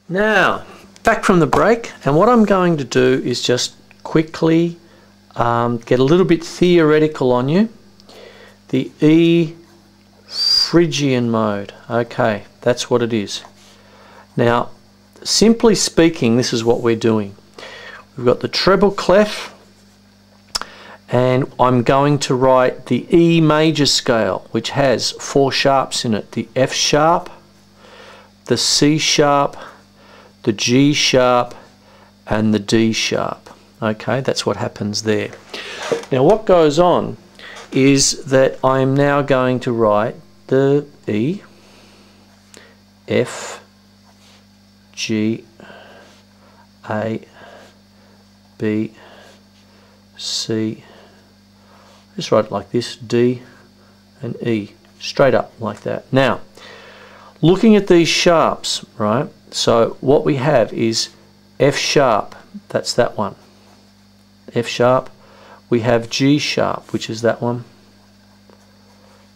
Now, back from the break, and what I'm going to do is just quickly get a little bit theoretical on you. The E phrygian mode. Okay, that's what it is. Now, simply speaking, this is what we're doing. We've got the treble clef, and I'm going to write the E major scale, which has 4 sharps in it. The F sharp, the C sharp, the G sharp, and the D sharp. Okay, that's what happens there. Now what goes on is that I am now going to write the E, F, G, A, B, C, just write it like this, D and E, straight up like that. Now, looking at these sharps, right, so what we have is F sharp, that's that one, F sharp, we have G sharp, which is that one,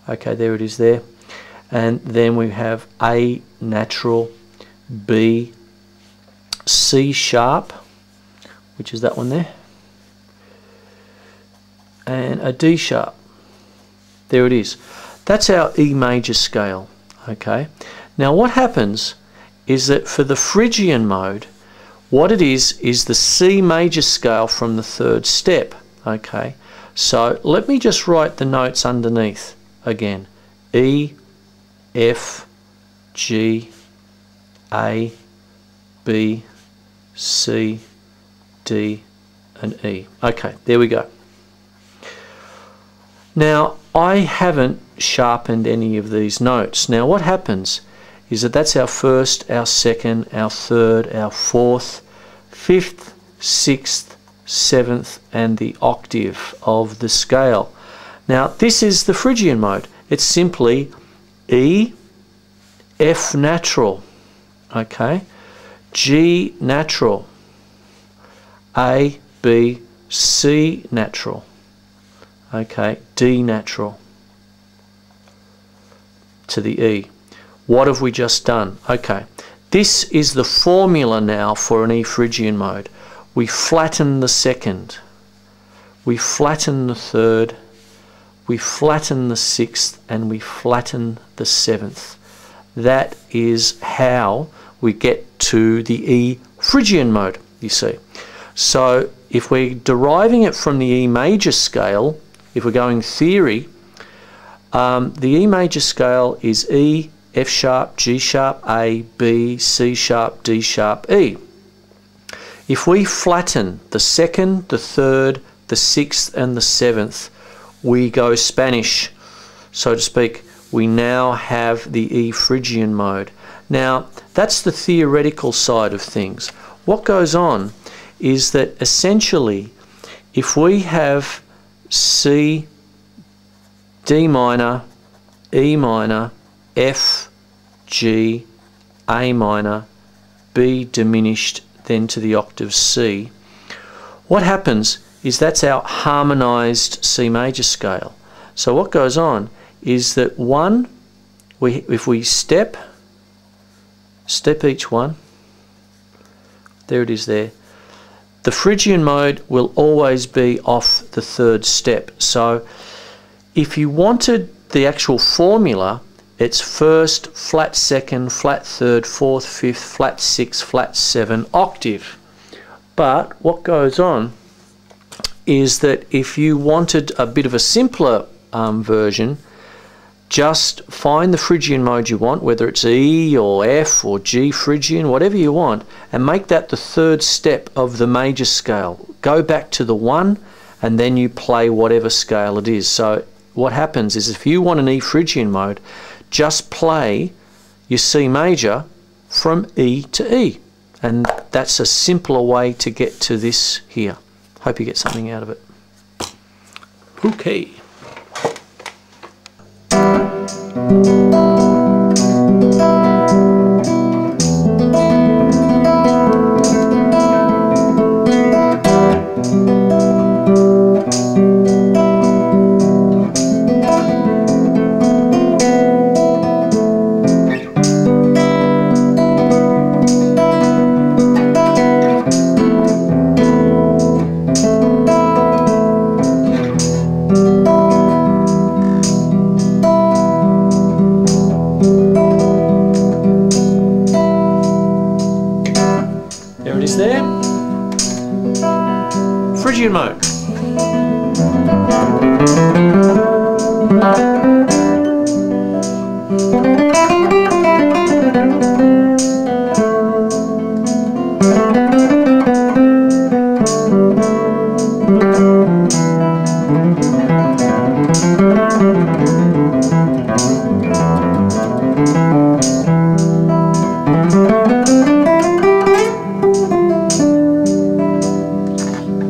okay, there it is there, and then we have A natural, B, C sharp, which is that one there, and a D sharp. There it is. That's our E major scale. Okay. Now what happens is that for the Phrygian mode, what it is the C major scale from the 3rd step. Okay. So let me just write the notes underneath again. E, F, G, A, B, C, D, and E. Okay, there we go. Now, I haven't sharpened any of these notes. Now, what happens is that that's our 1st, our 2nd, our 3rd, our 4th, 5th, 6th, 7th, and the octave of the scale. Now, this is the Phrygian mode. It's simply E, F natural, okay, G natural, A, B, C natural, okay, D natural to the E. What have we just done? Okay, this is the formula now for an E Phrygian mode. We flatten the 2nd, we flatten the 3rd, we flatten the 6th, and we flatten the 7th. That is how we get to the E Phrygian mode, you see. So if we're deriving it from the E major scale, if we're going theory, the E major scale is E, F sharp, G sharp, A, B, C sharp, D sharp, E. If we flatten the 2nd, the 3rd, the 6th, and the 7th, we go Spanish, so to speak. We now have the E Phrygian mode. Now, that's the theoretical side of things. What goes on is that essentially, if we have C, D minor, E minor, F, G, A minor, B diminished, then to the octave C, what happens is that's our harmonized C major scale. So what goes on is that if we step each one, there it is there, the Phrygian mode will always be off the 3rd step. So if you wanted the actual formula, it's 1st, flat 2nd, flat 3rd, 4th, 5th, flat 6, flat 7, octave. But what goes on is that if you wanted a bit of a simpler version, just find the Phrygian mode you want, whether it's E or F or G Phrygian, whatever you want, and make that the 3rd step of the major scale. Go back to the 1 and then you play whatever scale it is. So what happens is if you want an E Phrygian mode, just play your C major from E to E. And that's a simpler way to get to this here. Hope you get something out of it. Okay. Phrygian mode.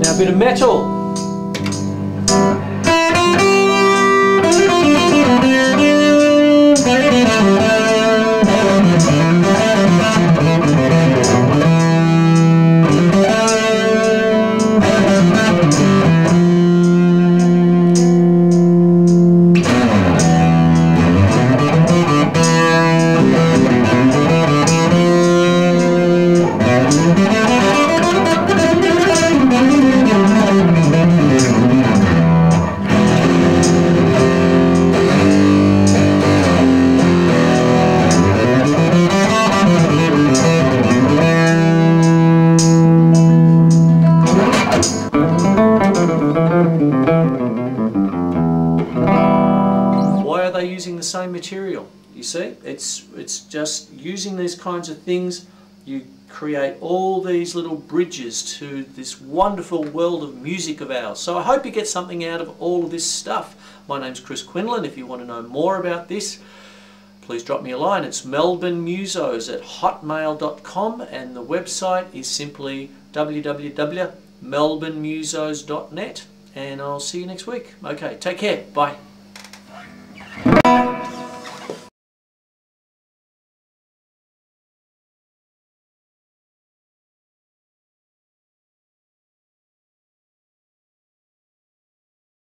Now a bit of metal. Why are they using the same material? You see, it's just using these kinds of things. You create all these little bridges to this wonderful world of music of ours. So I hope you get something out of all of this stuff. My name's Chris Quinlan. If you want to know more about this, please drop me a line. It's melbournemusos@hotmail.com, and the website is simply www.melbournemusos.net, and I'll see you next week. Okay, take care. Bye.